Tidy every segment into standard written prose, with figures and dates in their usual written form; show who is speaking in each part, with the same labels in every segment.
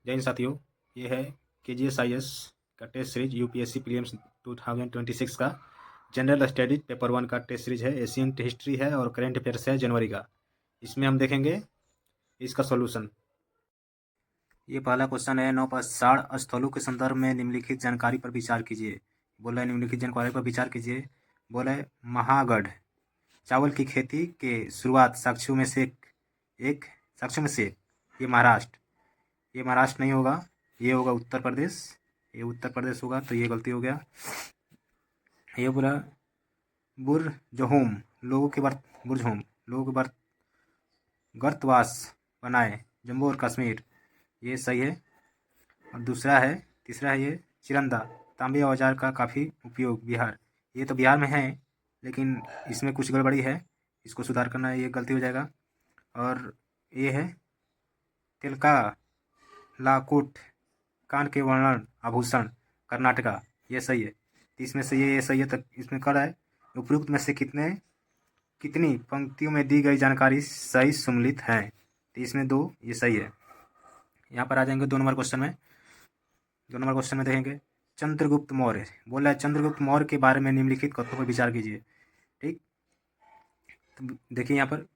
Speaker 1: जय हिंद साथियों, ये है KGSIS का टेस्ट सीरीज यूपीएससी प्रीलिम्स 2026 का जनरल स्टडीज पेपर 1 का टेस्ट सीरीज है। एशियन हिस्ट्री है और करेंट अफेयर्स है जनवरी का। इसमें हम देखेंगे इसका सॉल्यूशन। ये पहला क्वेश्चन है, नौपाषाण स्थलों के संदर्भ में निम्नलिखित जानकारी पर विचार कीजिए। बोला है निम्नलिखित जानकारी पर विचार कीजिए। बोला है महागढ़ चावल की खेती के शुरुआत साक्ष्यों में से एक साक्ष्यों में से एक। ये महाराष्ट्र नहीं होगा, ये होगा उत्तर प्रदेश। ये उत्तर प्रदेश होगा तो ये गलती हो गया। ये बोला बुरजहोम लोगों के गर्तवास बनाए जम्मू और कश्मीर, ये सही है। और तीसरा है ये चिरंदा तांबे औजार का काफ़ी उपयोग बिहार, ये तो बिहार में है लेकिन इसमें कुछ गड़बड़ी है, इसको सुधार करना है, ये गलती हो जाएगा। और ये है तिलका लाकुट कान के वर्णन आभूषण कर्नाटका, ये सही है। तो इसमें से ये सही है, तो इसमें कर है उपयुक्त में से कितनी पंक्तियों में दी गई जानकारी सही सम्मिलित है। तो इसमें 2, ये सही है। यहाँ पर आ जाएंगे 2 नंबर क्वेश्चन में। 2 नंबर क्वेश्चन में देखेंगे चंद्रगुप्त मौर्य। बोला है चंद्रगुप्त मौर्य के बारे में निम्नलिखित कथनों पर विचार कीजिए। ठीक, तो देखिए यहाँ पर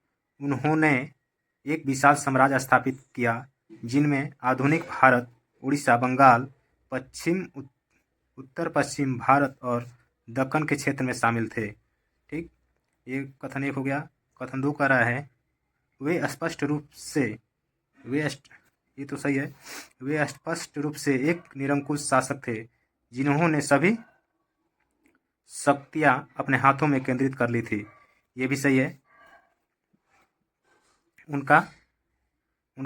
Speaker 1: उन्होंने एक विशाल साम्राज्य स्थापित किया जिनमें आधुनिक भारत, उड़ीसा, बंगाल, उत्तर पश्चिम भारत और दक्कन के क्षेत्र में शामिल थे। ठीक, ये कथन 1 हो गया। कथन 2 कह रहा है वे स्पष्ट रूप से ये तो सही है, वे स्पष्ट रूप से एक निरंकुश शासक थे जिन्होंने सभी शक्तियां अपने हाथों में केंद्रित कर ली थी, ये भी सही है। उनका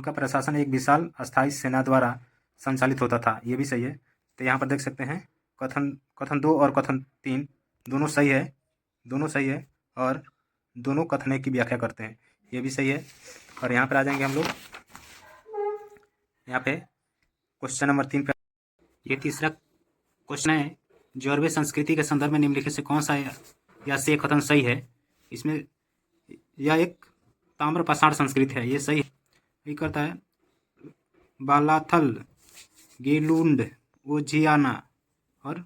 Speaker 1: प्रशासन एक विशाल अस्थायी सेना द्वारा संचालित होता था, ये भी सही है। तो यहाँ पर देख सकते हैं कथन 2 और कथन 3 दोनों सही है और दोनों कथन की व्याख्या करते हैं, ये भी सही है। और यहाँ पर आ जाएंगे हम लोग, यहाँ पे क्वेश्चन नंबर 3 पे। ये तीसरा क्वेश्चन है, जॉर्वे संस्कृति के संदर्भ में निम्नलिखित से कौन सा या से कथन सही है। इसमें यह एक ताम्रपाषाण संस्कृति है, ये सही है। ये करता है बालाथल, गेलुंड, ओजियाना और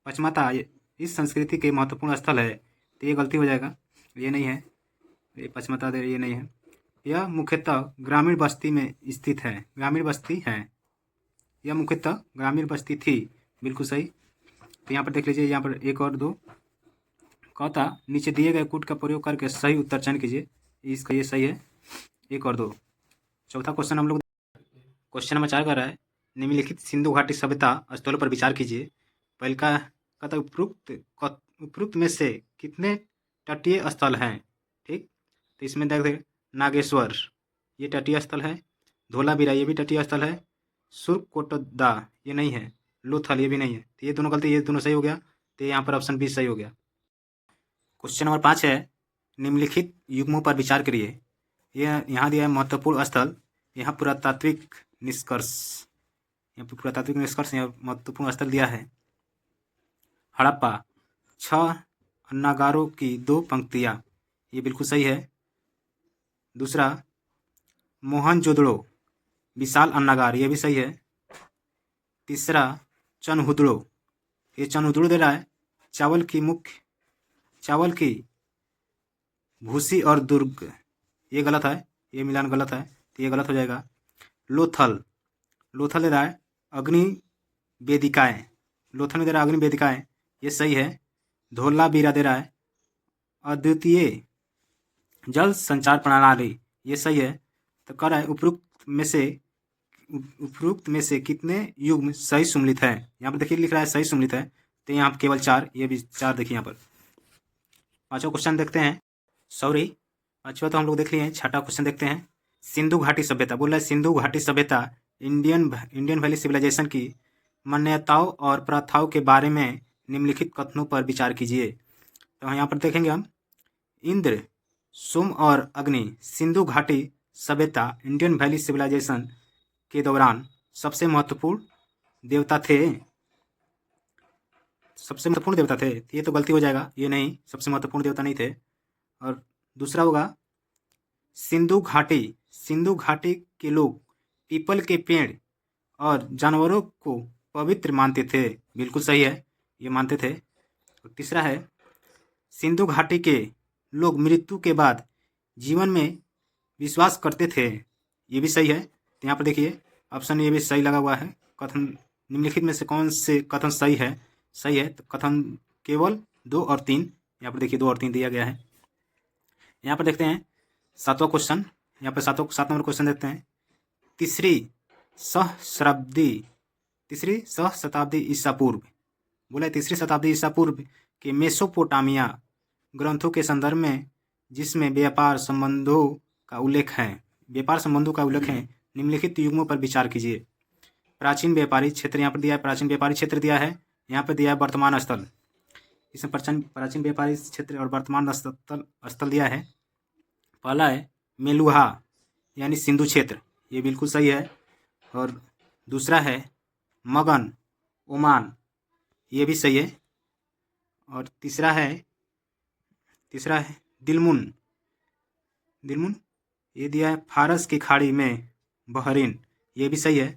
Speaker 1: पचमता इस संस्कृति के महत्वपूर्ण स्थल है, तो ये गलती हो जाएगा, ये नहीं है। ये पचमता ये नहीं है। यह मुख्यतः ग्रामीण बस्ती में स्थित है, यह मुख्यतः ग्रामीण बस्ती थी, बिल्कुल सही। तो यहाँ पर देख लीजिए, यहाँ पर 1 और 2 कहता नीचे दिए गए कूट का प्रयोग करके सही उत्तर चयन कीजिए, इसका ये सही है, 1 और 2। चौथा क्वेश्चन हम लोग क्वेश्चन नंबर 4 कर रहा है निम्नलिखित सिंधु घाटी सभ्यता स्थलों पर विचार कीजिए। पहले का कहता उपरोक्त में से कितने तटीय स्थल हैं। ठीक, तो इसमें देख नागेश्वर ये तटीय स्थल है, धोलावीरा ये भी तटीय स्थल है, सुरकोटदा ये नहीं है, लोथल ये भी नहीं है, तो ये दोनों गलती, ये दोनों सही हो गया। तो यहाँ पर ऑप्शन बी सही हो गया। क्वेश्चन नंबर 5 है निम्नलिखित युग्मों पर विचार करिए। यह यहाँ दिया है महत्वपूर्ण स्थल, यहाँ पुरातात्विक निष्कर्ष, यहाँ महत्वपूर्ण स्थल दिया है हड़प्पा, 6 अन्नागारों की 2 पंक्तियाँ, ये बिल्कुल सही है। दूसरा मोहनजोदड़ो विशाल अन्नागार, ये भी सही है। तीसरा चनहुदड़ो, ये चनहुदड़ो दे रहा है चावल की भूसी और दुर्ग, ये गलत है, ये मिलान गलत है, तो ये गलत हो जाएगा। लोथल दे रहा है अग्नि वेदिकाएँ, लोथल में दे रहा है अग्नि वेदिकाएँ, ये सही है। धोलावीरा दे रहा है अद्वितीय जल संचार प्रणाली, ये सही है। तो कर रहा है उपरोक्त में से कितने युग्म सही सम्मिलित है। यहाँ पर देखिए लिख रहा है सही सम्मिलित है, तो यहाँ पर केवल 4, ये भी 4 देखिए यहाँ पर। 5वां क्वेश्चन देखते हैं, सॉरी 5वां तो हम लोग देख लिए हैं। 6वां क्वेश्चन देखते हैं, सिंधु घाटी सभ्यता। बोल रहा है सिंधु घाटी सभ्यता इंडियन वैली सिविलाइजेशन की मान्यताओं और प्रथाओं के बारे में निम्नलिखित कथनों पर विचार कीजिए। तो यहाँ पर देखेंगे हम, इंद्र, सोम और अग्नि सिंधु घाटी सभ्यता इंडियन वैली सिविलाइजेशन के दौरान सबसे महत्वपूर्ण देवता थे, ये तो गलती हो जाएगा, ये नहीं, सबसे महत्वपूर्ण देवता नहीं थे। और दूसरा होगा सिंधु घाटी के लोग पीपल के पेड़ और जानवरों को पवित्र मानते थे। बिल्कुल सही है, ये मानते थे। और तीसरा है सिंधु घाटी के लोग मृत्यु के बाद जीवन में विश्वास करते थे। ये भी सही है। तो यहाँ पर देखिए ऑप्शन ये भी सही लगा हुआ है। कथन निम्नलिखित में से कौन से कथन सही है? सही है तो कथन केवल 2 और 3। यहाँ पर देखिए 2 और 3 दिया गया है। यहाँ पर देखते हैं 7वां क्वेश्चन। यहाँ पर 7 नंबर क्वेश्चन देखते हैं। तीसरी सहस्राब्दी ईसा पूर्व, बोला तीसरी शताब्दी ईसा पूर्व के मेसोपोटामिया ग्रंथों के संदर्भ में जिसमें व्यापार संबंधों का उल्लेख है निम्नलिखित युग्मों पर विचार कीजिए। प्राचीन व्यापारी क्षेत्र यहाँ पर दिया है, प्राचीन व्यापारी क्षेत्र दिया है, यहाँ पर दिया है वर्तमान स्थल। इसमें प्राचीन व्यापारी क्षेत्र और वर्तमान स्थल दिया है। पहला है मेलुहा यानी सिंधु क्षेत्र, ये बिल्कुल सही है। और दूसरा है मगन ओमान, ये भी सही है। और तीसरा है दिलमुन, ये दिया है फारस की खाड़ी में बहरीन, ये भी सही है।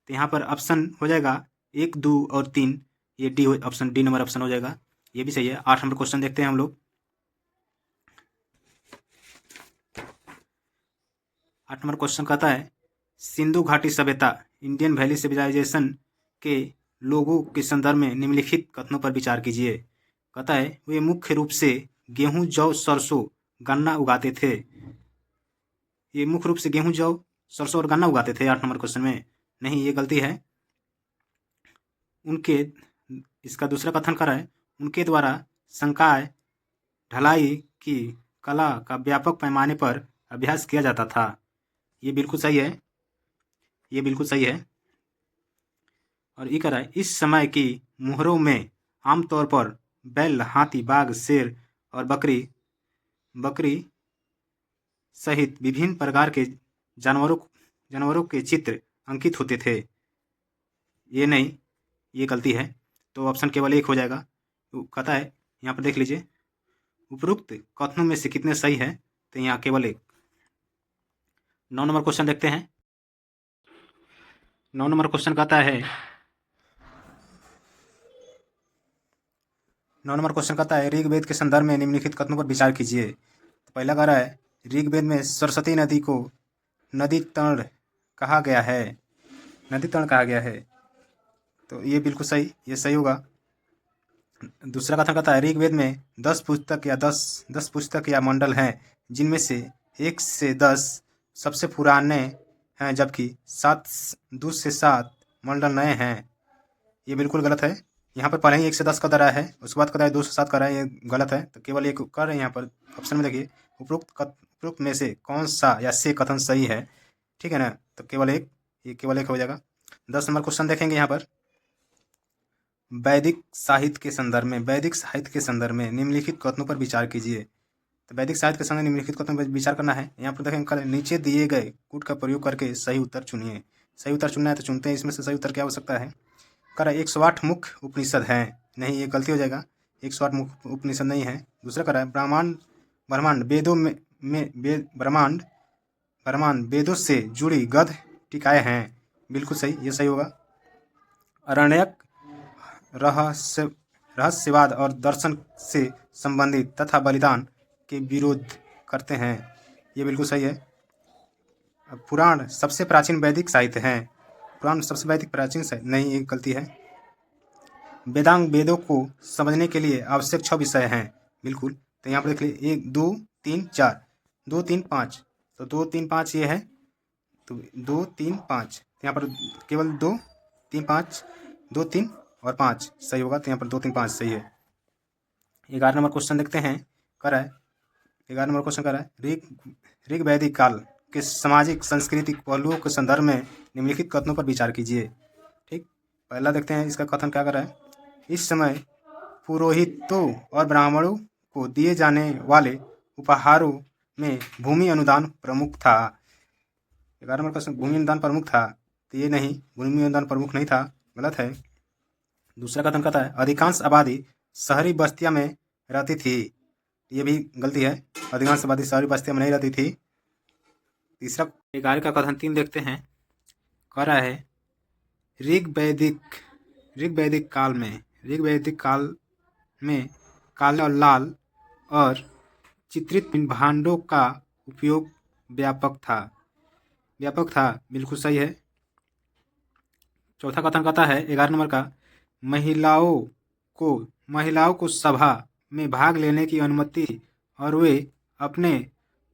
Speaker 1: तो यहाँ पर ऑप्शन हो जाएगा 1, 2 और 3, ये डी नंबर ऑप्शन हो जाएगा, ये भी सही है। 8 नंबर क्वेश्चन देखते हैं हम लोग। 8 नंबर क्वेश्चन कहता है सिंधु घाटी सभ्यता इंडियन वैली सिविलाइजेशन के लोगों के संदर्भ में निम्नलिखित कथनों पर विचार कीजिए। कहता है वे मुख्य रूप से गेहूं, जौ, सरसों, गन्ना उगाते थे। ये मुख्य रूप से गेहूं, जौ, सरसों और गन्ना उगाते थे 8 नंबर क्वेश्चन में, नहीं, ये गलती है। इसका दूसरा कथन कर रहा है उनके द्वारा संकाय ढलाई की कला का व्यापक पैमाने पर अभ्यास किया जाता था। ये बिल्कुल सही है। और ये कह रहा है इस समय की मुहरों में आमतौर पर बैल, हाथी, बाघ, शेर और बकरी सहित विभिन्न प्रकार के जानवरों के चित्र अंकित होते थे। ये नहीं, ये गलती है। तो ऑप्शन केवल 1 हो जाएगा। तो कहता है यहाँ पर देख लीजिए उपरोक्त कथनों में से कितने सही है? तो यहाँ केवल 1। 9 नंबर क्वेश्चन देखते हैं। 9 नंबर क्वेश्चन कहता है 9 नंबर क्वेश्चन कहता है ऋग्वेद के संदर्भ में निम्नलिखित कथनों पर विचार कीजिए। तो पहला कह रहा है ऋग्वेद में सरस्वती नदी को नदी तर्ण कहा गया है। तो ये बिल्कुल सही, ये सही होगा। दूसरा कथन कहता है ऋग्वेद में 10 पुस्तक या मंडल हैं जिनमें से 1 से 10 सबसे पुराने हैं जबकि 2 से 7 मंडल नए हैं। ये बिल्कुल गलत है। यहाँ पर पहले ही 1 से 10 का दरा है, उसके बाद कहता है 2 से 7 का रहा है, ये गलत है। तो केवल एक कर रहे हैं यहाँ पर ऑप्शन में देखिए उपरोक्त में से कौन सा या से कथन सही है, ठीक है ना। तो केवल एक हो जाएगा। 10 नंबर क्वेश्चन देखेंगे यहाँ पर वैदिक साहित्य के संदर्भ में निम्नलिखित कथनों पर विचार कीजिए। तो वैदिक साहित्य के संदर्भ में निम्नलिखित कथनों पर विचार करना है। यहाँ पर देखेंगे नीचे दिए गए कूट का प्रयोग करके सही उत्तर चुनिए। सही उत्तर चुनना है तो चुनते हैं। इसमें से सही उत्तर क्या हो सकता है? कह 108 मुख्य उपनिषद हैं, नहीं, ये गलती हो जाएगा। 108 मुख्य उपनिषद नहीं है। दूसरा कह रहा है ब्रह्मांड वेदों से जुड़ी गद्य टीकाएँ हैं, बिल्कुल सही, ये सही होगा। अरण्यक रहस्यवाद और दर्शन से संबंधित तथा बलिदान के विरोध करते हैं, ये बिल्कुल सही है। पुराण सबसे प्राचीन वैदिक साहित्य हैं, नहीं, ये गलती है। वेदांग वेदों को समझने के लिए आवश्यक 6 विषय हैं, बिल्कुल। तो यहाँ पर देख लीजिए 1, 2, 3, 4, 2, 3, 5, तो 2, 3, 5 ये है। तो 2, 3, 5, यहाँ पर केवल 2, 3, 5, 2, 3 और 5 सही होगा। तो यहाँ पर 2, 3, 5 सही है। 11 नंबर क्वेश्चन देखते हैं। 11 नंबर क्वेश्चन कर रहा है ऋग वैदिक काल के सामाजिक सांस्कृतिक पहलुओं के संदर्भ में निम्नलिखित कथनों पर विचार कीजिए। ठीक, पहला देखते हैं इसका कथन क्या कर रहा है। इस समय पुरोहितों और ब्राह्मणों को दिए जाने वाले उपहारों में भूमि अनुदान प्रमुख था। 11 नंबर क्वेश्चन भूमि अनुदान प्रमुख था, तो ये नहीं, भूमि अनुदान प्रमुख नहीं था, गलत है। दूसरा कथन कहता है अधिकांश आबादी शहरी बस्तियों में रहती थी, ये भी गलती है। अधिकांश आबादी शहरी बस्तियों में नहीं रहती थी। तीसरा 11 का कथन 3 देखते हैं। कह रहा है ऋग्वैदिक काल में काले और लाल और चित्रित भांडों का उपयोग व्यापक था। बिल्कुल सही है। चौथा कथन कहता है 11 नंबर का महिलाओं को सभा में भाग लेने की अनुमति और वे अपने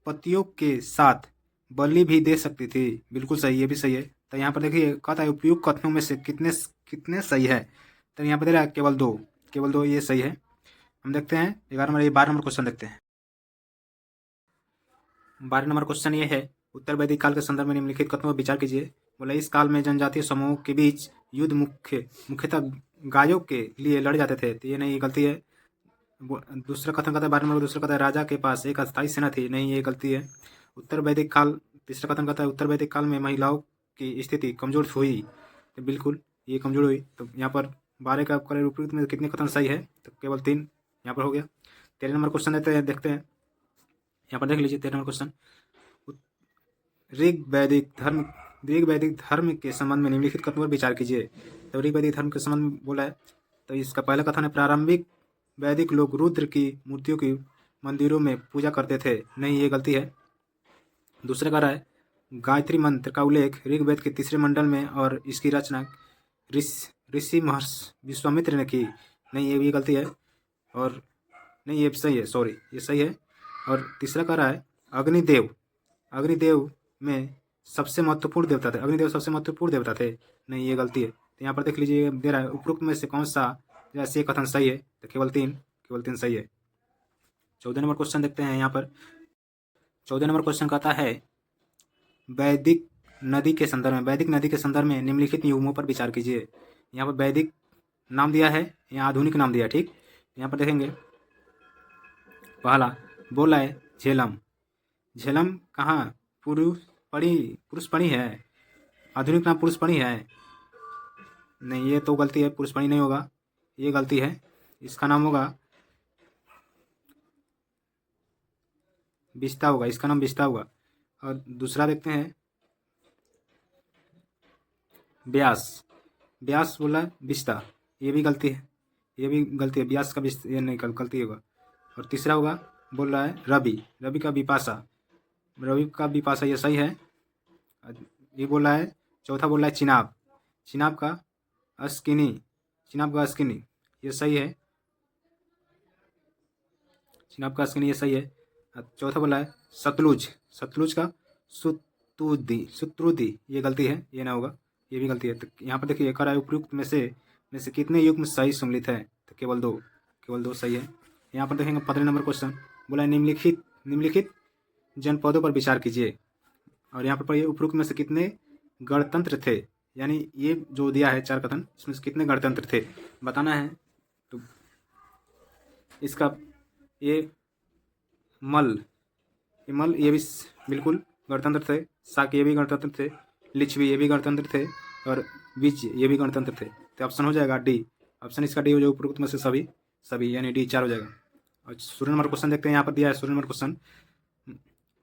Speaker 1: पतियों के साथ बलि भी दे सकती थी। बिल्कुल सही, ये भी सही है। तो यहाँ पर देखिए कहता है उपयुक्त कथनों में से कितने सही है। तो यहाँ पर दे रहा है केवल दो ये सही है। हम देखते हैं 12 नंबर क्वेश्चन देखते हैं। 12 नंबर क्वेश्चन ये है उत्तर वैदिक काल के संदर्भ में निम्नलिखित कथनों पर विचार कीजिए। बोला इस काल में जनजातीय समूहों के बीच युद्ध मुख्यतः गायों के लिए लड़े जाते थे। तो ये नहीं, ये गलती है। दूसरा कथन कहता है 12 नंबर दूसरा कहता है राजा के पास एक अस्थायी सेना थी। नहीं, ये गलती है। उत्तर वैदिक काल तीसरा कथन कहता है उत्तर वैदिक काल में महिलाओं की स्थिति कमजोर हुई। तो बिल्कुल ये कमजोर हुई। तो यहाँ पर 12 का उपयुक्त में कितने कथन सही है? तो केवल 3 यहाँ पर हो गया। 13 नंबर क्वेश्चन देखते हैं। यहाँ पर देख लीजिए 13 नंबर क्वेश्चन ऋग्वैदिक धर्म के संबंध में निम्नलिखित कथनों पर विचार कीजिए। तो ऋग्वैदिक धर्म के संबंध में बोला है। तो इसका पहला कथन है प्रारंभिक वैदिक लोग रुद्र की मूर्तियों की मंदिरों में पूजा करते थे। नहीं, ये गलती है। दूसरा कह रहा है गायत्री मंत्र का उल्लेख ऋग्वेद के 3 मंडल में और इसकी रचना ऋषि महर्षि विश्वामित्र ने की। नहीं, ये भी गलती है। और नहीं, ये सही है, सॉरी, ये सही है। और तीसरा कह रहा है अग्निदेव में सबसे महत्वपूर्ण देवता थे। अग्निदेव सबसे महत्वपूर्ण देवता थे। नहीं, ये गलती है। तो यहाँ पर देख लीजिए दे रहा है उपरोक्त में से कौन सा जैसे कथन सही है? तो केवल तीन सही है। 14 नंबर क्वेश्चन देखते हैं। यहाँ पर 14 नंबर क्वेश्चन कहता है वैदिक नदी के संदर्भ में निम्नलिखित युगों पर विचार कीजिए। यहाँ पर वैदिक नाम दिया है, यहाँ आधुनिक नाम दिया है। ठीक, यहाँ पर देखेंगे पहला बोला है झेलम कहाँ पुरुष पणी है। आधुनिक नाम पुरुष पणी है। नहीं, ये तो गलती है, पुरुष पणी नहीं होगा, ये गलती है। इसका नाम होगा बिस्ता होगा, इसका नाम बिस्ता होगा। और दूसरा देखते हैं ब्यास बोला बिस्ता, ये भी गलती है, ब्यास का बिस्ता ये नहीं गलती होगा। और तीसरा होगा बोल रहा है रवि का विपाशा ये सही है। ये बोल रहा है चौथा बोल रहा है चिनाब का अस्किनी ये सही है। चिनाब का अस्किनी ये सही है। चौथा बोला है सतलुज का सुत्रुदी ये गलती है, ये ना होगा, ये भी गलती है। तो यहाँ पर देखिए कर उपयुक्त में से कितने युग में सही सम्मिलित है? तो केवल दो सही है। यहाँ पर देखेंगे 15 नंबर क्वेश्चन बोला है निम्नलिखित जनपदों पर विचार कीजिए। और यहाँ पर ये उपयुक्त में से कितने गणतंत्र थे? यानी ये जो दिया है 4 कथन, इसमें से कितने गणतंत्र थे बताना है। तो इसका ये मल ये भी बिल्कुल गणतंत्र थे। साक ये भी गणतंत्र थे। लिच्छवी ये भी गणतंत्र थे। और विज ये भी गणतंत्र थे। तो ऑप्शन हो जाएगा डी। ऑप्शन इसका डी हो जाएगा उपयुक्त में से सभी यानी डी 4 हो जाएगा। और 16 नंबर क्वेश्चन देखते हैं। यहाँ पर दिया है 16 नंबर क्वेश्चन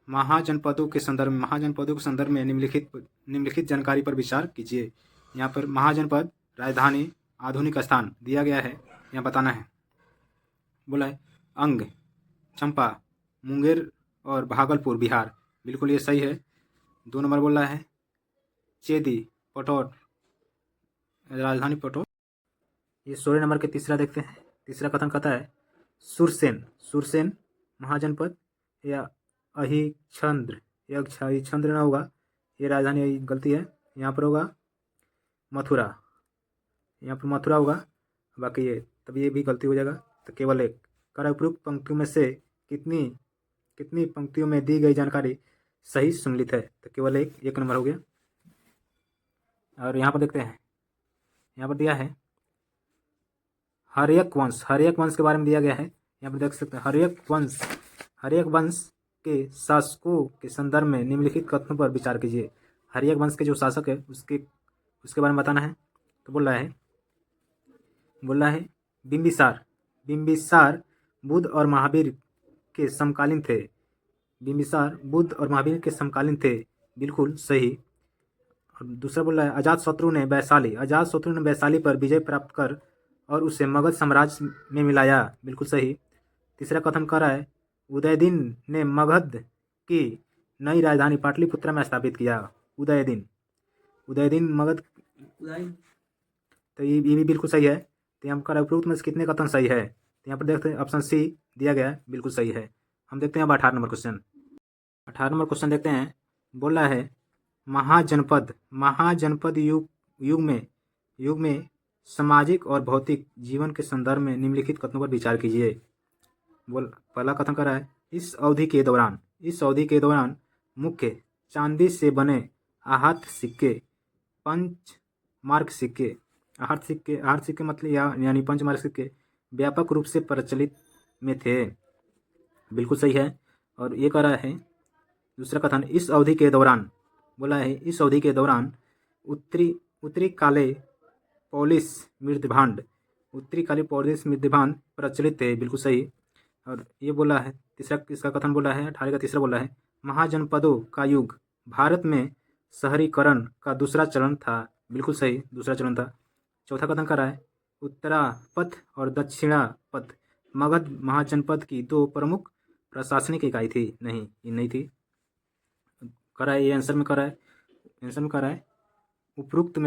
Speaker 1: महाजनपदों के संदर्भ में निम्नलिखित जानकारी पर विचार कीजिए। यहाँ पर महाजनपद, राजधानी, आधुनिक स्थान दिया गया है, यहाँ बताना है। बोला है अंग, चंपा, मुंगेर और भागलपुर बिहार। बिल्कुल ये सही है। 2 नंबर बोल रहा है चेदी, पटौर, राजधानी पटौर। ये 16 नंबर के तीसरा देखते हैं। तीसरा कथन कहता है सुरसेन महाजनपद या अहिच्छंद्र ना होगा, ये राजधानी गलती है। यहाँ पर होगा मथुरा, यहाँ पर मथुरा होगा, बाकी ये तब ये भी गलती हो जाएगा। तो केवल एक कर उपयुक्त पंक्तियों में से कितनी पंक्तियों में दी गई जानकारी सही सम्मिलित है? तो केवल एक नंबर हो गया। और यहाँ पर देखते हैं, यहाँ पर दिया है हर्यक वंश के बारे में दिया गया है। यहाँ पर देख सकते हैं हर्यक वंश के शासकों के संदर्भ में निम्नलिखित कथनों पर विचार कीजिए। हर्यक वंश के जो शासक है उसके बारे में बताना है। तो बोल रहा है बिंबिसार बुद्ध और महावीर के समकालीन थे। बिंबिसार बुद्ध और महावीर के समकालीन थे, बिल्कुल सही। और दूसरा बोल रहा है अजात शत्रु ने वैशाली पर विजय प्राप्त कर और उसे मगध साम्राज्य में मिलाया, बिल्कुल सही। तीसरा कथन कर रहा है उदयदिन ने मगध की नई राजधानी पाटलिपुत्र में स्थापित किया। उदयदिन मगध, तो ये भी बिल्कुल सही है। तो यहाँ पर उपरोक्त में से कितने कथन सही है? तो यहाँ पर देखते हैं ऑप्शन सी दिया गया है, बिल्कुल सही है। हम देखते हैं अब 18 नंबर क्वेश्चन देखते हैं। बोल रहा है महाजनपद युग में सामाजिक और भौतिक जीवन के संदर्भ में निम्नलिखित कथनों पर विचार कीजिए। पहला कथन कर रहा है इस अवधि के दौरान मुख्य चांदी से बने आहत सिक्के, पंचमार्क सिक्के, आहत सिक्के मतलब यानी पंचमार्क सिक्के व्यापक रूप से प्रचलित में थे, बिल्कुल सही है। और ये कह रहा है दूसरा कथन इस अवधि के दौरान, बोला है इस अवधि के दौरान उत्तरी काले पॉलिश मृदभांड प्रचलित थे, बिल्कुल सही। और ये बोला है तीसरा इसका कथन बोला है 18 का तीसरा बोला है महाजनपदों का युग भारत में शहरीकरण का दूसरा चरण था, बिल्कुल सही, दूसरा चरण था। चौथा कथन कर रहा है उत्तरापथ और दक्षिणापथ मगध महाजनपद की दो प्रमुख प्रशासनिक इकाई थी, नहीं ये नहीं थी। कर रहा है ये आंसर में कर रहा है उपरोक्त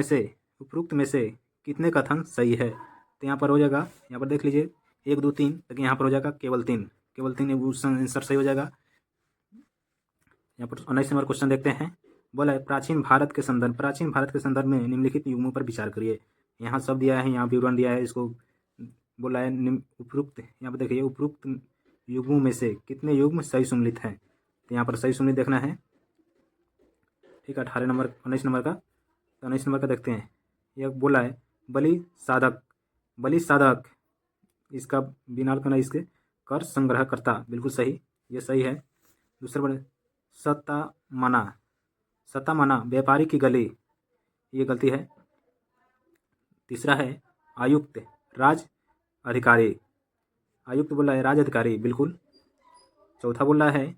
Speaker 1: में से कितने कथन सही है? तो यहाँ पर हो जाएगा, यहाँ पर देख लीजिए 1 2 3, लेकिन यहाँ पर हो जाएगा केवल तीन आंसर सही हो जाएगा। यहाँ पर 19 नंबर क्वेश्चन देखते हैं। बोला है प्राचीन भारत के संदर्भ में निम्नलिखित युगों पर विचार करिए। यहाँ सब दिया है, यहाँ विवरण दिया है, इसको बोला है उपरोक्त, यहाँ पर देखिए उपरोक्त युगों में से कितने युग में सही सम्मिलित है? तो यहाँ पर सही सम्मिलित देखना है, ठीक है। 19 नंबर का, तो 19 नंबर का देखते हैं। यह बोला है बलि साधक इसका बिना करना इसके कर संग्रह करता, बिल्कुल सही, ये सही है। दूसरा बोले सत्ता मना व्यापारी की गली, ये गलती है। तीसरा है आयुक्त बोला है राज अधिकारी, बिल्कुल। चौथा बोला है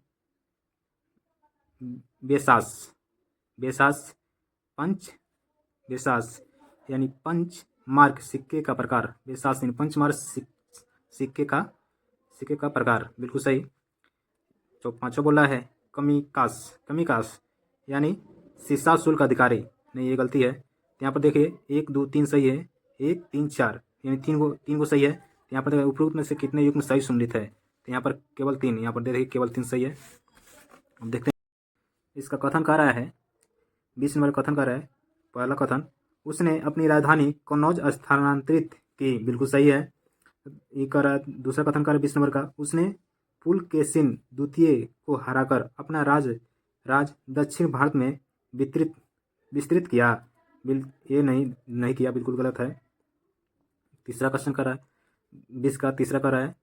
Speaker 1: बेसास यानी पंचमार्क सिक्के का प्रकार, बेसास यानी पंचमार्क सिक्के का प्रकार, बिल्कुल सही। तो पांचवा बोला है कमिकास यानी सीसा शुल्क अधिकारी, नहीं ये गलती है। यहाँ पर देखिए 1 2 3 सही है, 1 3 4 यानी तीन को सही है। यहाँ पर उपरोक्त में से कितने युग में सही सम्मिलित है? तो यहाँ पर केवल 3, यहाँ पर देखिए केवल 3 सही है। अब देखते हैं इसका कथन कर रहा है 20 नंबर कथन कर रहा है। पहला कथन उसने अपनी राजधानी कन्नौज स्थानांतरित की, बिल्कुल सही है। ये कर रहा है दूसरा कथन कर रहा है 20 नंबर का उसने पुलकेशिन द्वितीय को हराकर अपना राज दक्षिण भारत में विस्तृत किया, ये नहीं किया, बिल्कुल गलत है। तीसरा क्वेश्चन कर रहा है 20 का तीसरा कर रहा है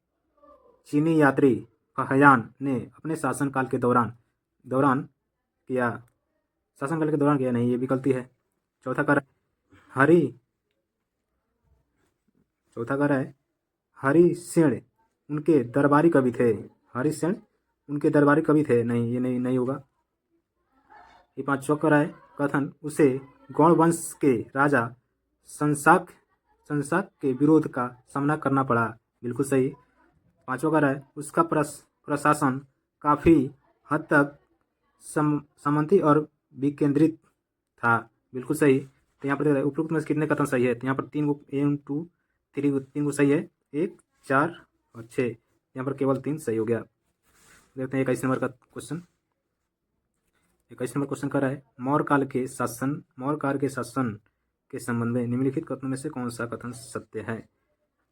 Speaker 1: चीनी यात्री फहयान ने अपने शासनकाल के दौरान किया, नहीं ये भी गलती है। चौथा कर हरिसेन उनके दरबारी कवि थे, नहीं ये नहीं होगा। ये पांचवा कर रहा है कथन उसे गौड़ वंश के राजा संसाक के विरोध का सामना करना पड़ा, बिल्कुल सही। पांचवा कर रहा है उसका प्रशासन काफ़ी हद तक सामंती और विकेंद्रित था, बिल्कुल सही। तो यहाँ पर उपरोक्त में कितने कथन सही है? तो यहाँ पर 3 1 2 3 को सही है, 1 4 और 6, यहाँ पर केवल 3 सही हो गया। देखते हैं 21 नंबर का क्वेश्चन। 21 नंबर क्वेश्चन कर रहा है मौर्य काल के शासन के संबंध में निम्नलिखित कथनों में से कौन सा कथन सत्य है?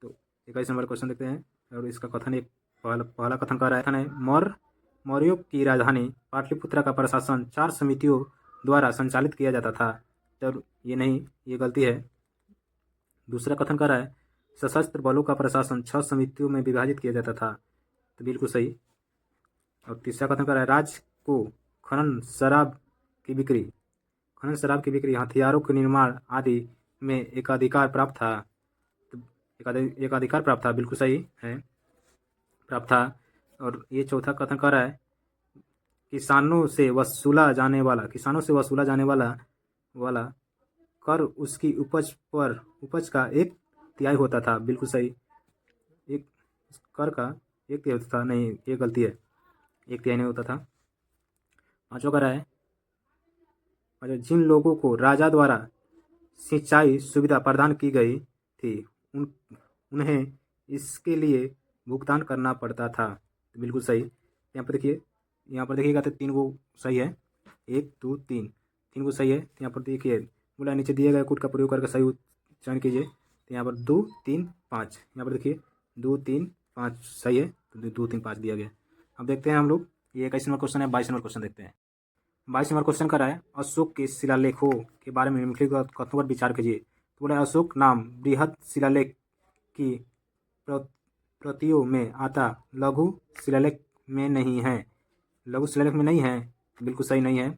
Speaker 1: तो 21 नंबर क्वेश्चन देखते हैं। और इसका कथन पहला कथन कर रहा है मौर्यों की राजधानी पाटलिपुत्र का प्रशासन 4 समितियों द्वारा संचालित किया जाता था, तो ये नहीं, ये गलती है। दूसरा कथन कर रहा है सशस्त्र बलों का प्रशासन 6 समितियों में विभाजित किया जाता था, तो बिल्कुल सही। और तीसरा कथन कर रहा है राज्य को खनन शराब की बिक्री हथियारों के निर्माण आदि में एकाधिकार प्राप्त था, बिल्कुल सही है, प्राप्त था। और ये चौथा कथन कर रहा है किसानों से वसूला जाने वाला कर उसकी उपज का 1/3 होता था। बिल्कुल सही। एक कर का 1/3 होता था, नहीं ये गलती है, 1/3 नहीं होता था। पाँचवा कर है, और जिन लोगों को राजा द्वारा सिंचाई सुविधा प्रदान की गई थी उन्हें इसके लिए भुगतान करना पड़ता था। तो बिल्कुल सही। यहाँ पर देखिएगा तो 3 गो सही है, 1 2 3, 3 गो सही है। तो यहाँ पर देखिए बोला नीचे दिए गए कोड का प्रयोग करके सही चयन कीजिए। तो यहाँ पर 2 3 5, यहाँ पर देखिए 2 3 5 सही है, तो 2 3 5 दिया गया। अब देखते हैं हम लोग, ये 21 नंबर क्वेश्चन है। 22 नंबर क्वेश्चन देखते हैं। 22 नंबर क्वेश्चन कर रहा है, अशोक के शिलालेखों के बारे में निम्नलिखित कथनों पर विचार कीजिए। तो बोला अशोक नाम बृहद शिलालेख की प्रतियों में आता, लघु शिलालेख में नहीं है। लघु शिलालेख में नहीं है, बिल्कुल सही नहीं है।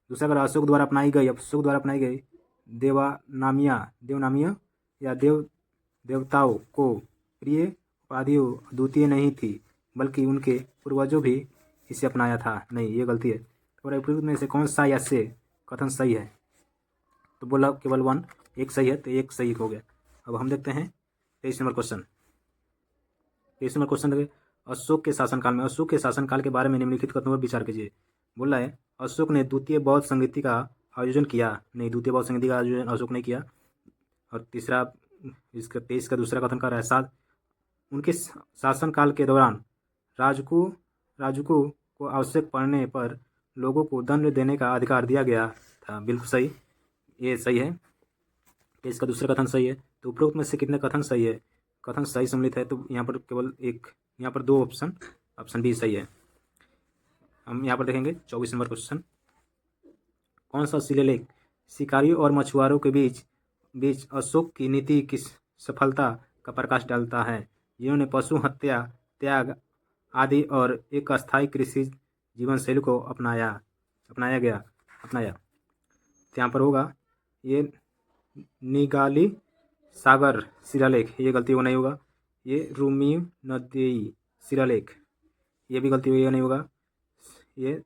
Speaker 1: दूसरा अगर अशोक द्वारा अपनाई गई देवनामिया या देवताओं को प्रिय उपाधियों द्वितीय नहीं थी, बल्कि उनके पूर्वजों भी इसे अपनाया था। नहीं, ये गलती है। और उपयुक्त में से कौन सा या से कथन सही है? तो बोला केवल 1, एक सही है, तो एक सही हो गया। अब हम देखते हैं 23 नंबर क्वेश्चन। 23 नंबर क्वेश्चन देखिए, अशोक के शासनकाल के बारे में निम्नलिखित कथनों पर विचार कीजिए। बोल रहा है अशोक ने द्वितीय बौद्ध संगीति का आयोजन किया। नहीं, द्वितीय बौद्ध संगीति का आयोजन अशोक ने किया। और तीसरा, इसका 23 का दूसरा कथन कर रहा है, साथ उनके शासनकाल के दौरान राजकों को आवश्यक पड़ने पर लोगों को दंड देने का अधिकार दिया गया था। बिल्कुल सही, ये सही है। इसका दूसरा कथन सही है। तो उपरोक्त में से कितने कथन सही है? कथन सही सम्मिलित है, तो यहाँ पर केवल एक, यहाँ पर 2 ऑप्शन बी सही है। हम यहाँ पर देखेंगे 24 नंबर क्वेश्चन। कौन सा शिलालेख शिकारियों और मछुआरों के बीच अशोक की नीति की सफलता का प्रकाश डालता है, जिन्होंने पशु हत्या त्याग आदि और एक अस्थायी कृषि जीवन शैली को अपनाया? तो यहाँ पर होगा ये निगाली सागर शिलालेख, ये गलती होगा, नहीं होगा। ये रूमी नदी शिलालेख, ये भी गलती हुई, नहीं होगा। ये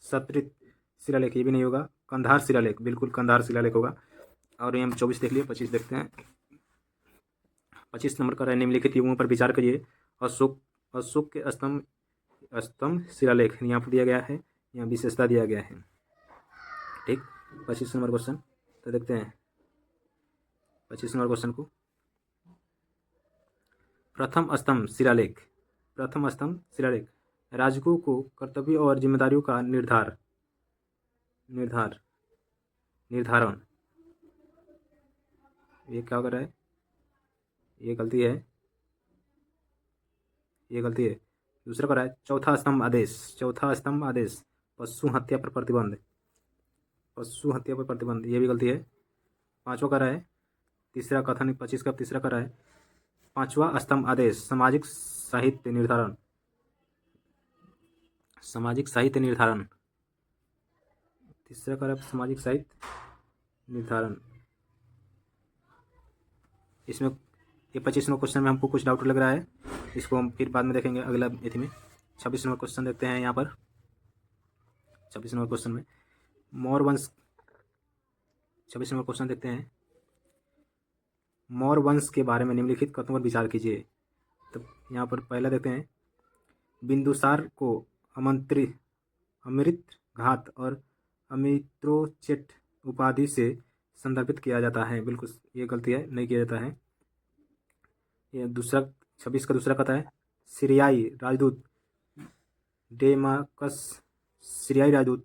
Speaker 1: सत्रित शिलालेख, ये भी नहीं होगा। कंधार शिलालेख, बिल्कुल कंधार शिलालेख होगा। और ये हम 24 देख लिए, 25 देखते हैं। 25 नंबर का निम्नलिखित युगों पर विचार करिए। अशोक के स्तंभ शिलालेख यहाँ पर दिया गया है, यहाँ विशेषता दिया गया है। ठीक, 25 नंबर क्वेश्चन तो देखते हैं 25 नंबर क्वेश्चन को। प्रथम स्तंभ शिलालेख राजकों को कर्तव्य और जिम्मेदारियों का निर्धारण, ये क्या कर रहा है? ये गलती है, दूसरा कर रहा है चौथा स्तंभ आदेश पशु हत्या पर प्रतिबंध, ये भी गलती है। पांचवा कर रहा है तीसरा कथन, 25 का तीसरा कर रहा है पांचवा स्तंभ आदेश सामाजिक साहित्य निर्धारण, तीसरा कर सामाजिक साहित्य निर्धारण। इसमें ये 25 नंबर क्वेश्चन में हमको कुछ डाउट लग रहा है, इसको हम फिर बाद में देखेंगे अगला एथी में। 26 नंबर क्वेश्चन देखते हैं। यहाँ पर 26 नंबर क्वेश्चन में 26 नंबर क्वेश्चन देखते हैं। मौर्य वंश के बारे में निम्नलिखित कथनों पर विचार कीजिए। तो यहाँ पर पहला देखते हैं, बिंदुसार को अमृत घात और अमित्रोचेट उपाधि से संदर्भित किया जाता है। बिल्कुल ये गलती है, नहीं किया जाता है। ये दूसरा 26 का दूसरा कथा है, सीरियाई राजदूत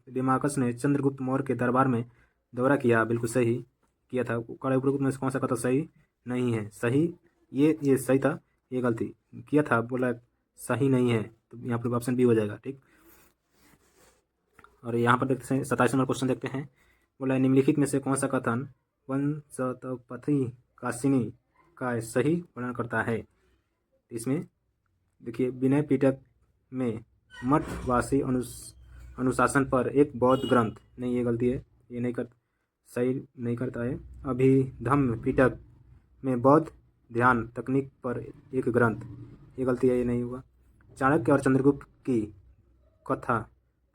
Speaker 1: डेमाकस ने चंद्रगुप्त मौर्य के दरबार में दौरा किया। बिल्कुल सही किया था। उपरोक्त में से कौन सा कथा सही नहीं है? सही, ये सही था, ये गलती किया था, बोला सही नहीं है, तो यहाँ पर ऑप्शन बी हो जाएगा। ठीक, और यहाँ पर देखते हैं 27 नंबर क्वेश्चन देखते हैं। बोला निम्नलिखित में से कौन सा कथन वंशोत्पत्ति काशिनी का सही वर्णन करता है? इसमें देखिए, विनय पिटक में मठवासी अनुशासन पर एक बौद्ध ग्रंथ, नहीं ये गलती है, ये सही नहीं करता है। अभिधम्म पिटक में बौद्ध ध्यान तकनीक पर एक ग्रंथ, ये गलती है, ये नहीं होगा। चाणक्य और चंद्रगुप्त की कथा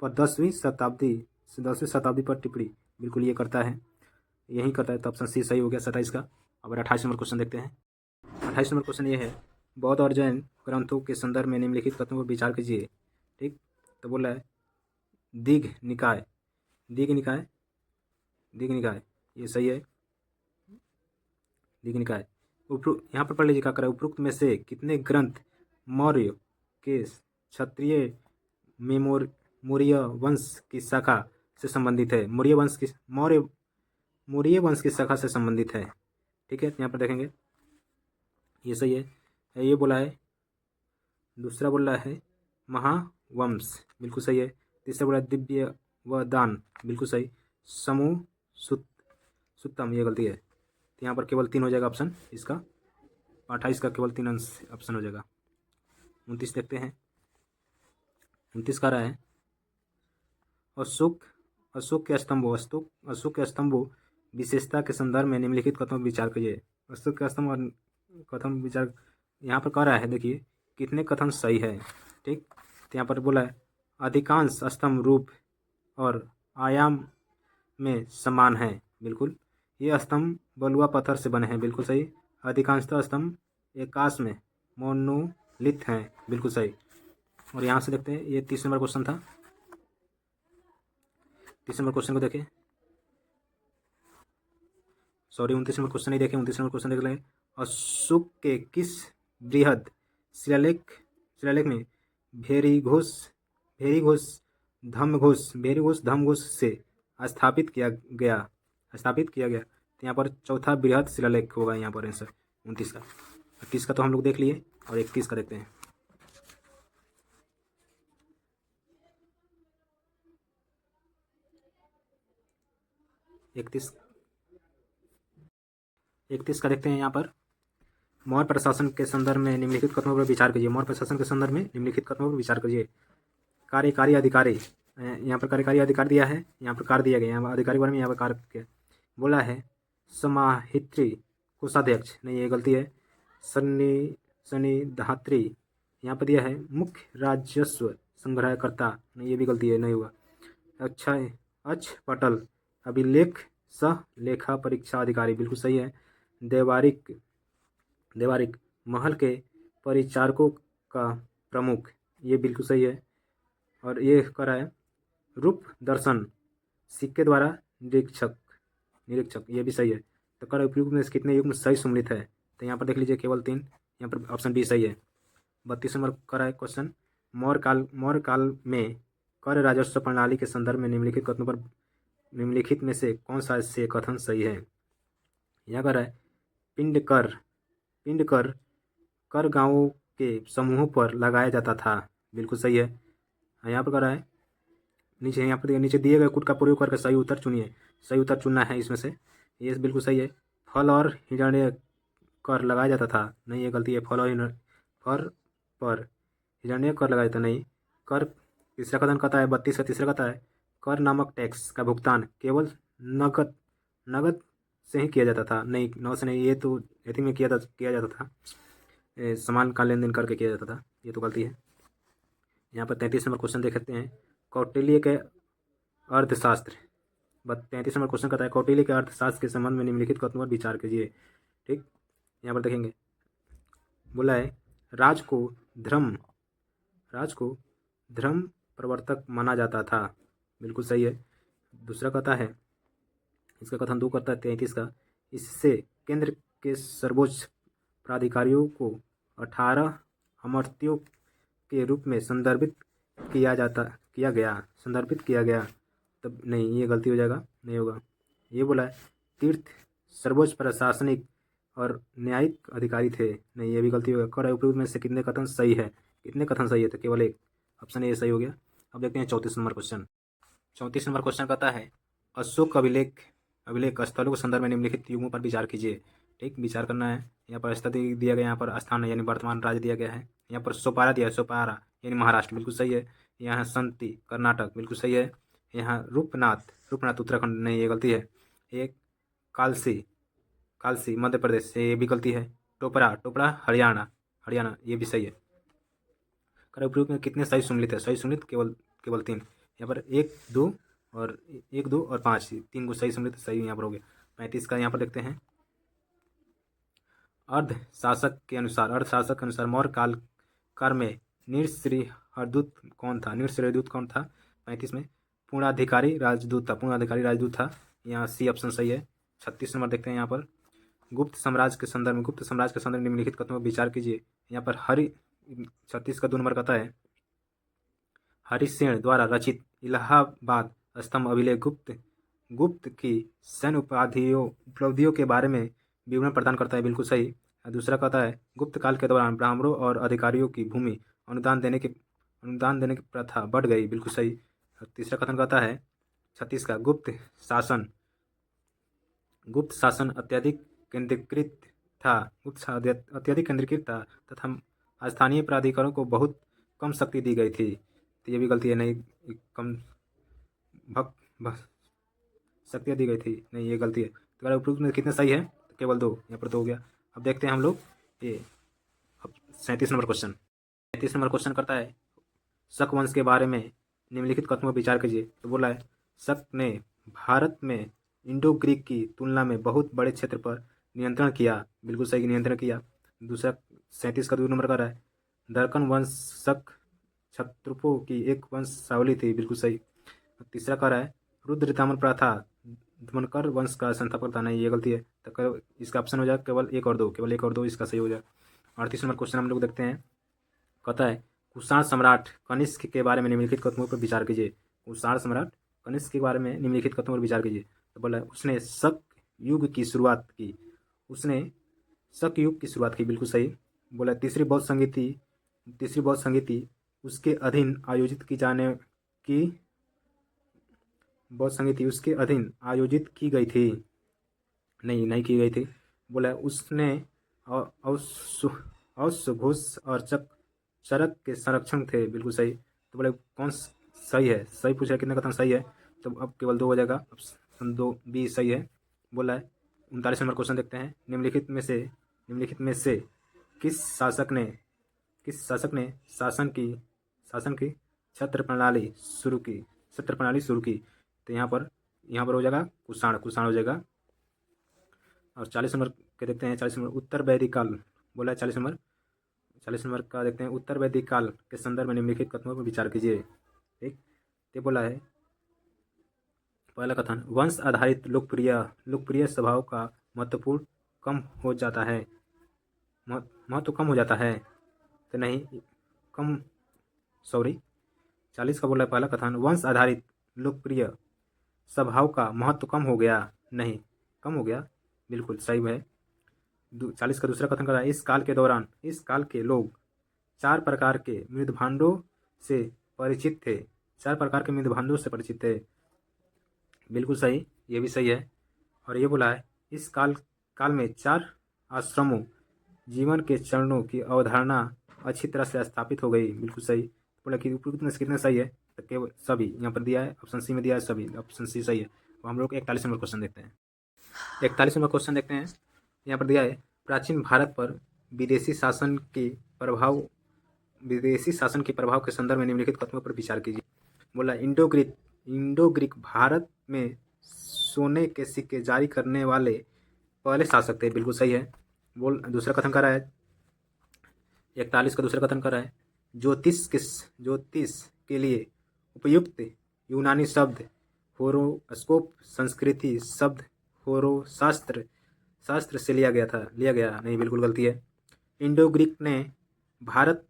Speaker 1: पर 10वीं शताब्दी पर टिप्पणी बिल्कुल ये करता है, यही करता है। तो ऑप्शन सी सही हो गया 27 का। अब 28 नंबर क्वेश्चन देखते हैं। 28 नंबर क्वेश्चन ये है, बौद्ध और जैन ग्रंथों के संदर्भ में निम्नलिखित कथनों पर विचार कीजिए। ठीक, तो बोला है दीघ निकाय, दीघ निकाय, दीघ निकाय, ये सही है, दीघ निकाय। यहाँ पर पढ़ लीजिए क्या करें, उपरोक्त में से कितने ग्रंथ मौर्य के क्षत्रिय मौर्य वंश की शाखा से संबंधित है? मौर्य वंश की शाखा से संबंधित है। ठीक है, यहाँ पर देखेंगे ये सही है, ये बोला है। दूसरा बोल रहा है महावंश, बिल्कुल सही है। तीसरा बोला दिव्य व दान, बिल्कुल सही। समूह सुत्तम, ये गलती है। तो यहाँ पर केवल 3 हो जाएगा ऑप्शन इसका, 28 का केवल 3 ऑप्शन हो जाएगा। 29 देखते हैं। 29 का रहा है अशोक के स्तंभों विशेषता के संदर्भ में निम्नलिखित कथनों पर विचार कीजिए। अशोक के स्तंभ और कथन विचार यहाँ पर कह रहा है, देखिए कितने कथन सही है। ठीक, तो यहाँ पर बोला है अधिकांश स्तंभ रूप और आयाम में समान है, बिल्कुल। ये स्तंभ बलुआ पत्थर से बने हैं, बिल्कुल सही। अधिकांशतः स्तंभ आकाश में मोनोलिथ हैं, बिल्कुल सही। और यहाँ से देखते हैं, ये 30 नंबर क्वेश्चन था। 30 नंबर क्वेश्चन को देखें, सॉरी 29 नंबर क्वेश्चन नहीं देखें, 29 नंबर क्वेश्चन देख लें। अशोक के किस बृहद शिलालेख में भेरीघोष धम्मघोष से स्थापित किया गया? तो यहाँ पर चौथा बृहद शिलालेख होगा यहाँ पर आंसर 29 का। 30 का तो हम लोग देख लिए, और 31 का देखते हैं। इकतीस का देखते हैं यहाँ पर, मौर्य प्रशासन के संदर्भ में निम्नलिखित कथनों पर विचार कीजिए। मौर्य प्रशासन के संदर्भ में निम्नलिखित कथनों पर विचार कीजिए। कार्यकारी अधिकारी, यहाँ पर कार्यकारी अधिकारी दिया है, यहाँ पर कार्य दिया गया, यहाँ अधिकारी बारे में यहाँ पर कार्य किया बोला है। समाहित्री कोषाध्यक्ष, नहीं ये गलती है। सन्निधात्री यहाँ पर दिया है। मुख्य राजस्व संग्रहकर्ता, नहीं ये भी गलती है, नहीं हुआ। अच्छा, अक्षपटल अभिलेख सह लेखा परीक्षा अधिकारी, बिल्कुल सही है। देवारिक महल के परिचारकों का प्रमुख, ये बिल्कुल सही है। और ये करा है रूप दर्शन सिक्के द्वारा निरीक्षक, ये भी सही है। तो कर उपयुक्त में कितने युग्म सही सम्मिलित है? तो यहाँ पर देख लीजिए केवल 3, यहाँ पर ऑप्शन बी सही है। 32 नंबर करा है क्वेश्चन, मौर्य काल में कर राजस्व प्रणाली के संदर्भ में निम्नलिखित कथनों पर निम्नलिखित में से कौन सा से कथन सही है? यहाँ पर है पिंड कर गांवों के समूहों पर लगाया जाता था, बिल्कुल सही है। यहाँ पर करा है नीचे, यहाँ पर नीचे दिए गए कूट का प्रयोग करके सही उत्तर चुनिए। सही उत्तर चुनना है इसमें से, ये बिल्कुल सही है। फल और हिरण्य कर लगाया जाता था, नहीं ये गलती है। फल पर हिरण्य कर लगाया जाता नहीं। कर तीसरा कथन कहता है, 32 का तीसरा कहता है कर नामक टैक्स का भुगतान केवल नगद से ही किया जाता था, नहीं नौ से नहीं, ये तो एथी में किया जाता था, सामान का लेन देन करके किया जाता था, ये तो गलती है। यहाँ पर 33 नंबर क्वेश्चन देख सकते हैं, कौटिल्य के अर्थशास्त्र। 33 नंबर क्वेश्चन कहता है कौटिल्य के अर्थशास्त्र के संबंध में निम्नलिखित कथनों पर विचार कीजिए। ठीक, यहाँ पर देखेंगे बोला है राज को धर्म प्रवर्तक माना जाता था, बिल्कुल सही है। दूसरा कहता है, इसका कथन 2 करता है 33 का, इससे केंद्र के सर्वोच्च प्राधिकारियों को 18 अमर्त्यों के रूप में संदर्भित किया गया। तब नहीं, ये गलती हो जाएगा, नहीं होगा। ये बोला है तीर्थ सर्वोच्च प्रशासनिक और न्यायिक अधिकारी थे, नहीं ये भी गलती होगा। कर उपयुक्त में से कितने कथन सही है? कितने कथन सही है? तो केवल एक, ऑप्शन ए सही हो गया। अब देखते हैं 34 नंबर क्वेश्चन। 34 नंबर क्वेश्चन कहता है अशोक अभिलेख स्थलों के संदर्भ में निम्नलिखित युगों पर विचार कीजिए। ठीक, विचार करना है। यहाँ पर स्थिति दिया गया, यहाँ पर स्थान यानी वर्तमान राज्य दिया गया है। यहाँ पर सोपारा दिया है, सोपारा यानी महाराष्ट्र, बिल्कुल सही है। यहाँ संति कर्नाटक, बिल्कुल सही है। यहाँ रूपनाथ उत्तराखंड, नहीं ये गलती है। एक कालसी मध्य प्रदेश, ये भी गलती है। टोपरा हरियाणा, ये भी सही है। कर उपयोग में कितने सही सम्मिलित है? सही सम्मिलित केवल 3। यहाँ पर 1 2 और 1 2 और 5 3 को सही समझे तो सही यहाँ पर हो गया। 35 का यहाँ पर देखते हैं। अर्थशास्त्र के अनुसार मौर्य काल में नृश्री हरदूत कौन था? नृश्री हरदूत कौन था? 35 में पूर्णाधिकारी राजदूत था। यहाँ सी ऑप्शन सही है। 36 नंबर देखते हैं यहाँ पर। गुप्त साम्राज्य के संदर्भ में निम्नलिखित कथनों पर विचार कीजिए। यहाँ पर 36 का 2 नंबर कहता है हरिसेन द्वारा रचित इलाहाबाद स्तंभ अभिलेख गुप्त की सैन्य उपलब्धियों के बारे में विवरण प्रदान करता है, बिल्कुल सही। दूसरा कहता है गुप्त काल के दौरान ब्राह्मणों और अधिकारियों की भूमि अनुदान देने की प्रथा बढ़ गई, बिल्कुल सही। तीसरा कथन कहता है 36 का गुप्त शासन अत्यधिक केंद्रीकृत था तथा स्थानीय प्राधिकरणों को बहुत कम शक्ति दी गई थी। तो ये भी गलती है, नहीं कम शक्तियाँ दी गई थी, नहीं ये गलती है। तो अगर उपरोक्त में कितने सही है? तो केवल 2, यहाँ पर 2 हो गया। अब देखते हैं हम लोग ये 37 नंबर क्वेश्चन। 37 नंबर क्वेश्चन करता है शक वंश के बारे में निम्नलिखित कथनों पर विचार कीजिए। तो बोला है शक ने भारत में इंडो ग्रीक की तुलना में बहुत बड़े क्षेत्र पर नियंत्रण किया, बिल्कुल सही, नियंत्रण किया। दूसरा 37 का 2 नंबर कर रहा है दरकन वंश शक क्षत्रुपों की एक वंशावली थी, बिल्कुल सही। तीसरा कह रहा है रुद्रताम्र प्रथा धमनकर वंश का संस्थापक था, नहीं ये गलती है। तो इसका ऑप्शन हो जाएगा केवल 1 और 2, इसका सही हो जाएगा। 38 नंबर क्वेश्चन हम लोग देखते हैं। कहता है कुषाण सम्राट कनिष्क के बारे में निम्नलिखित कथनों पर विचार कीजिए। कुषाण सम्राट कनिष्क के बारे में निम्नलिखित कथनों पर विचार कीजिए। तो बोला उसने शक युग की शुरुआत की, बिल्कुल सही। बोला तीसरी बौद्ध संगीति उसके अधीन आयोजित की गई थी, नहीं की गई थी। बोला उसने औसघोष और चरक के संरक्षण थे, बिल्कुल सही। तो बोले कौन सही है? सही पूछा, कितने कथन सही है? तो अब केवल 2 हो जाएगा, ऑप्शन 2 बी सही है। बोला है 39 नंबर क्वेश्चन देखते हैं। निम्नलिखित में से किस शासक ने शासन की छत्र प्रणाली शुरू की? तो यहाँ पर हो जाएगा कुषाण हो जाएगा। और 40 नंबर के देखते हैं। 40 नंबर उत्तर वैदिक काल बोला है। 40 नंबर का देखते हैं। उत्तर वैदिक काल के संदर्भ में निम्नलिखित कथनों पर विचार कीजिए। ठीक, तो बोला है पहला कथन वंश आधारित लोकप्रिय स्वभाव का महत्व कम हो जाता है। तो नहीं कम, सॉरी 40 का बोला है पहला कथन वंश आधारित लोकप्रिय स्वभाव का महत्व कम हो गया, नहीं कम हो गया, बिल्कुल सही है। 40 का दूसरा कथन कर रहा है इस काल के लोग 4 प्रकार के मृदभांडों से परिचित थे, बिल्कुल सही, ये भी सही है। और ये बोला है इस काल में 4 आश्रमों जीवन के चरणों की अवधारणा अच्छी तरह से स्थापित हो गई, बिल्कुल सही। बोला कि उपयुक्त में कितने सही है? तो केवल सभी यहाँ पर दिया है, ऑप्शन सी में दिया है सभी, ऑप्शन सी सही है। तो हम लोग 41 नंबर क्वेश्चन देखते हैं। 41 नंबर क्वेश्चन देखते हैं। यहाँ पर दिया है प्राचीन भारत पर विदेशी शासन के प्रभाव के संदर्भ में निम्नलिखित कथनों पर विचार कीजिए। बोला इंडो ग्रीक भारत में सोने के सिक्के जारी करने वाले पहले शासक थे, बिल्कुल सही है। दूसरा कथन कर रहा है 41 का दूसरा कथन कर रहा है ज्योतिष के लिए उपयुक्त यूनानी शब्द होरोस्कोप संस्कृति शब्द होरो शास्त्र से लिया गया, नहीं बिल्कुल गलती है। इंडो ग्रीक ने भारत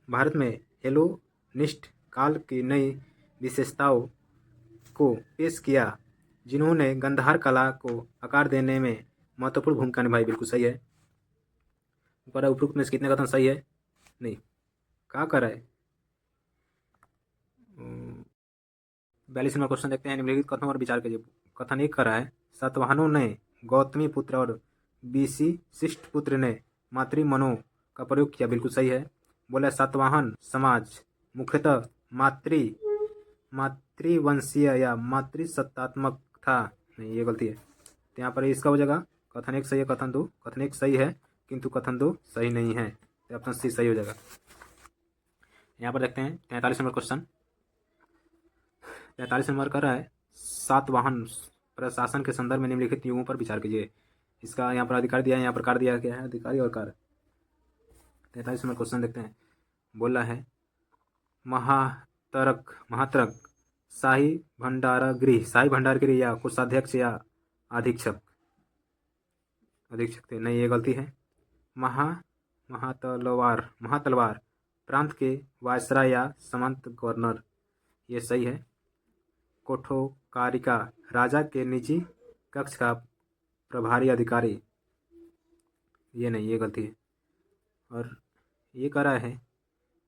Speaker 1: में हेलोनिस्ट काल की नई विशेषताओं को पेश किया जिन्होंने गंधार कला को आकार देने में महत्वपूर्ण भूमिका निभाई, बिल्कुल सही है। पर उपयुक्त में कितने कथन सही है? नहीं, क्या कर रहा है? 42 नंबर क्वेश्चन देखते हैं। निम्नलिखित कथनों पर विचार कीजिए। कथन 1 कर रहा है सातवाहनों ने गौतमी पुत्र और विशिष्ट पुत्र ने मातृमनों का प्रयोग किया, बिल्कुल सही है। बोला सातवाहन समाज मुख्यतः मातृवंशीय या मातृसत्तात्मक था, नहीं ये गलती है। तो यहाँ पर इसका हो जाएगा कथन 1 सही है, कथन 1 सही है किंतु कथन 2 सही नहीं है, तो ऑप्शन सी सही हो जाएगा। यहाँ पर देखते हैं 43 नंबर क्वेश्चन। 43 नंबर कर रहा है सातवाहन प्रशासन के संदर्भ में निम्नलिखित युगों पर विचार कीजिए। इसका यहाँ पर अधिकार दिया है, यहाँ पर कार्य दिया गया है, अधिकारी और कार्य। 43 नंबर क्वेश्चन देखते हैं। बोला है महातरक शाही भंडारगृह या कोषाध्यक्ष या अधीक्षक थे, नहीं ये गलती है। महातलवार प्रांत के वायसराय या समंत गवर्नर, ये सही है। कोठोकारिका राजा के निजी कक्ष का प्रभारी अधिकारी, ये नहीं ये गलती है। और ये कह रहा है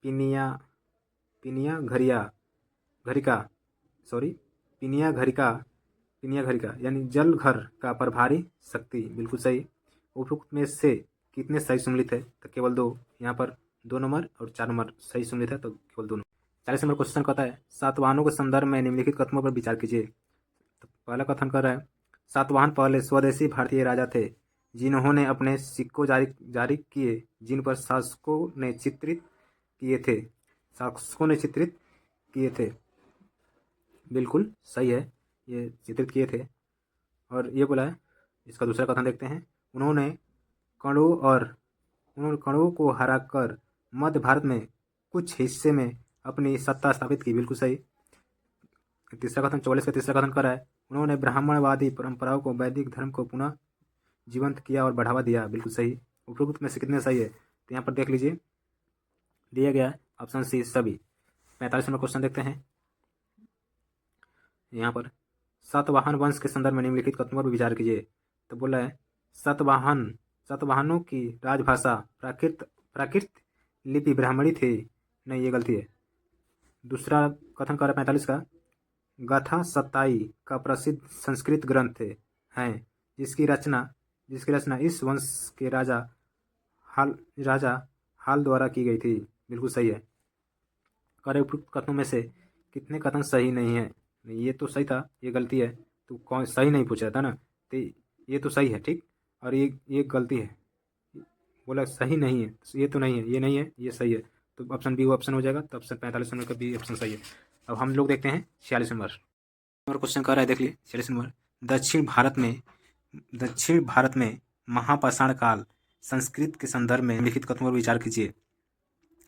Speaker 1: पिनिया घरिका यानी जल घर का प्रभारी शक्ति, बिल्कुल सही। उपरोक्त में से कितने सही सम्मिलित है? तो केवल 2, यहाँ पर 2 नंबर और 4 नंबर सही सम्मिलित है, तो केवल 2 नंबर। 40 नंबर क्वेश्चन कहता है सातवाहनों के संदर्भ में निम्नलिखित कथनों पर विचार कीजिए। तो पहला कथन कर रहा है सातवाहन पहले स्वदेशी भारतीय राजा थे जिन्होंने अपने सिक्कों जारी किए जिन पर शासकों ने चित्रित किए थे, बिल्कुल सही है, ये चित्रित किए थे। और ये बोला है, इसका दूसरा कथन देखते हैं। उन्होंने कणों को हराकर मध्य भारत में कुछ हिस्से में अपनी सत्ता स्थापित की, बिल्कुल सही। तीसरा कथन 44 का तीसरा कथन कर रहा है उन्होंने ब्राह्मणवादी परंपराओं को वैदिक धर्म को पुनः जीवंत किया और बढ़ावा दिया, बिल्कुल सही। उपरोक्त में से कितने सही है? तो यहाँ पर देख लीजिए, दिया गया है ऑप्शन सी सभी। 45 नंबर क्वेश्चन देखते हैं। यहाँ पर सातवाहन वंश के संदर्भ में निम्नलिखित कथनों पर विचार कीजिए। तो बोला है सातवाहनों की राजभाषा प्राकृत लिपि ब्राह्मणी थी, नहीं ये गलती है। दूसरा कथन कर 45 का गाथा सताई का प्रसिद्ध संस्कृत ग्रंथ है जिसकी रचना इस वंश के राजा हाल द्वारा की गई थी, बिल्कुल सही है। कर उपयुक्त कथनों में से कितने कथन सही नहीं है? ये तो सही था, ये गलती है। तो कौन सही नहीं पूछ रहा था ना, तो ये तो सही है, ठीक। और ये गलती है, बोला सही नहीं है, ये तो नहीं है, ये नहीं है, ये सही है। तो ऑप्शन बी ऑप्शन हो जाएगा। तो ऑप्शन 45 नंबर का बी ऑप्शन सही है। अब हम लोग देखते हैं 46 नंबर क्वेश्चन कर रहा है, देख लिए 46 नंबर। दक्षिण भारत में महापाषाण काल संस्कृत के संदर्भ में लिखित कथनों पर विचार कीजिए।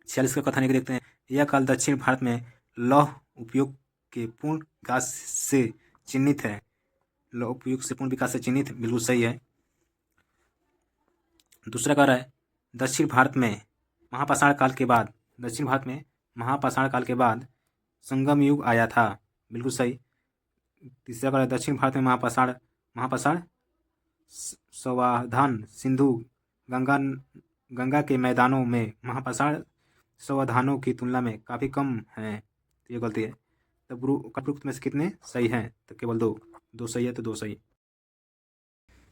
Speaker 1: 46 का कथन एक देखते हैं। यह काल दक्षिण भारत में लौह उपयोग के पूर्ण विकास से चिन्हित है, बिल्कुल सही है। दूसरा कह रहा है दक्षिण भारत में महापाषाण काल के बाद संगम युग आया था, बिल्कुल सही। तीसरा कह रहा है दक्षिण भारत में महापाषाण संवाधान सिंधु गंगा के मैदानों में महापाषाण संवाधानों की तुलना में काफ़ी कम है, तो ये गलती है। तब उपरोक्त में से कितने सही हैं? तो केवल 2 सही है, तो 2 सही।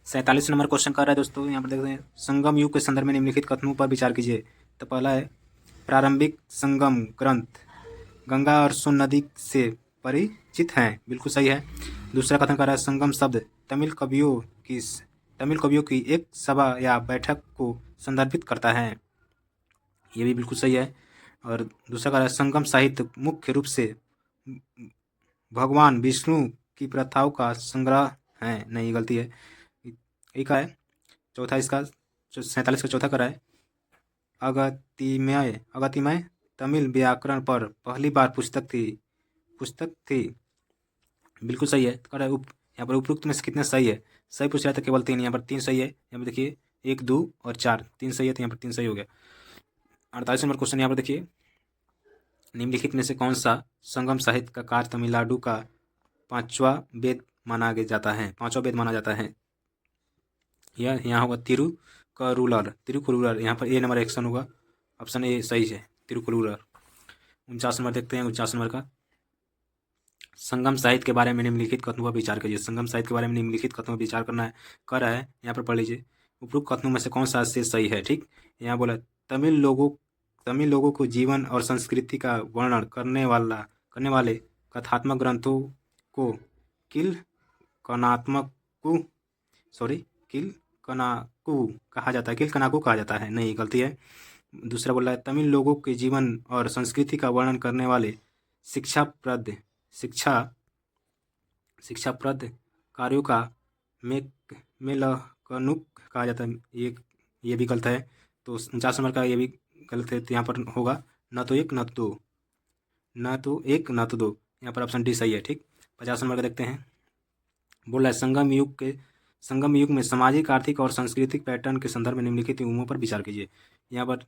Speaker 1: 47 नंबर क्वेश्चन कर रहा है दोस्तों, यहाँ पर देखते हैं संगम युग के संदर्भ में निम्नलिखित कथनों पर विचार कीजिए। तो पहला है प्रारंभिक संगम ग्रंथ गंगा और सोन नदी से परिचित हैं, बिल्कुल सही है। दूसरा कथन कर रहा है संगम शब्द तमिल कवियों की एक सभा या बैठक को संदर्भित करता है, ये भी बिल्कुल सही है। और दूसरा कह रहा है संगम साहित्य मुख्य रूप से भगवान विष्णु की प्रथाओं का संग्रह है, नहीं गलती है। एक है चौथा, इसका 47 का चौथा करा है अगतिमय तमिल व्याकरण पर पहली बार पुस्तक थी, बिल्कुल सही है। यहाँ पर उपरोक्त में से कितने सही है? सही पूछ रहा था केवल 3, यहाँ पर 3 सही है। यहाँ पर देखिए 1, 2 और 4, 3 सही है, तो यहाँ पर 3 सही हो गया। 48 नंबर क्वेश्चन यहाँ पर देखिए निम्नलिखित में से कौन सा संगम साहित्य का कार्य तमिलनाडु का पांचवा वेद माना जाता है? यह यहाँ होगा तिरुकुरुलर, यहाँ पर ए नंबर एक्शन होगा, ऑप्शन ए सही है, तिरुकुरुलर। 49 नंबर देखते हैं। 49 नंबर का संगम साहित्य के बारे में निम्नलिखित कथनों पर विचार कीजिए। संगम साहित्य के बारे में निम्नलिखित कथनों पर विचार करना है, कर रहा है, यहाँ पर पढ़ लीजिए। उपरोक्त कथनों में से कौन सा से सही है? ठीक, यहाँ बोला तमिल लोगों को जीवन और संस्कृति का वर्णन करने वाले कथात्मक ग्रंथों को किलकनाकू कहा जाता है, नहीं गलती है। दूसरा बोल रहा है तमिल लोगों के जीवन और संस्कृति का वर्णन करने वाले शिक्षाप्रद शिक्षाप्रद कार्यों का मेलकनुक कहा जाता है। ये भी गलत है। तो 49 नंबर का ये भी गलत है। तो यहाँ पर होगा न तो एक न तो दो, न तो एक न तो दो। यहाँ पर ऑप्शन डी सही है। ठीक, 50 नंबर का देखते हैं। बोल रहा है संगम युग में सामाजिक, आर्थिक और सांस्कृतिक पैटर्न के संदर्भ में निम्नलिखित युगों पर विचार कीजिए। यहाँ पर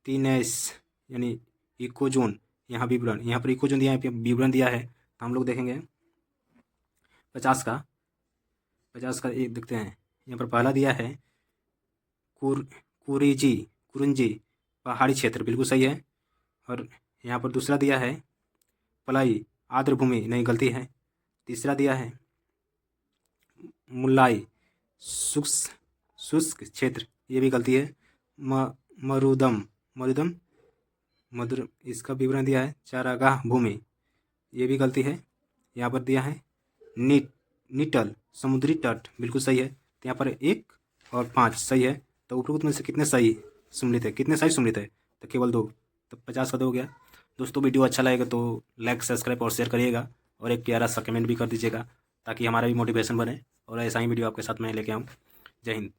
Speaker 1: 3S यानी इकोजोन, यहाँ विवरण, यहाँ पर इकोजोन दिया है, विवरण दिया है। तो हम लोग देखेंगे 50 का एक देखते हैं। यहाँ पर पहला दिया है कुरुंजी पहाड़ी क्षेत्र, बिल्कुल सही है। और यहाँ पर दूसरा दिया है पलाई आर्द्र भूमि, नहीं गलती है। तीसरा दिया है मुल्लाई शुष्क क्षेत्र, ये भी गलती है। मरुदम मधुर, इसका विवरण दिया है चारागाह भूमि, ये भी गलती है। यहाँ पर दिया है निटल समुद्री तट, बिल्कुल सही है। तो यहाँ पर 1 और 5 सही है। तो उपरोक्त में से कितने सही सम्मिलित है? तो केवल 2। तो 50 का 2 हो गया। दोस्तों वीडियो अच्छा लगेगा तो लाइक, सब्सक्राइब और शेयर करिएगा, और एक प्यारा सा कमेंट भी कर दीजिएगा, ताकि हमारा भी मोटिवेशन बने और ऐसा ही वीडियो आपके साथ मैं लेके आऊँ। जय हिंद।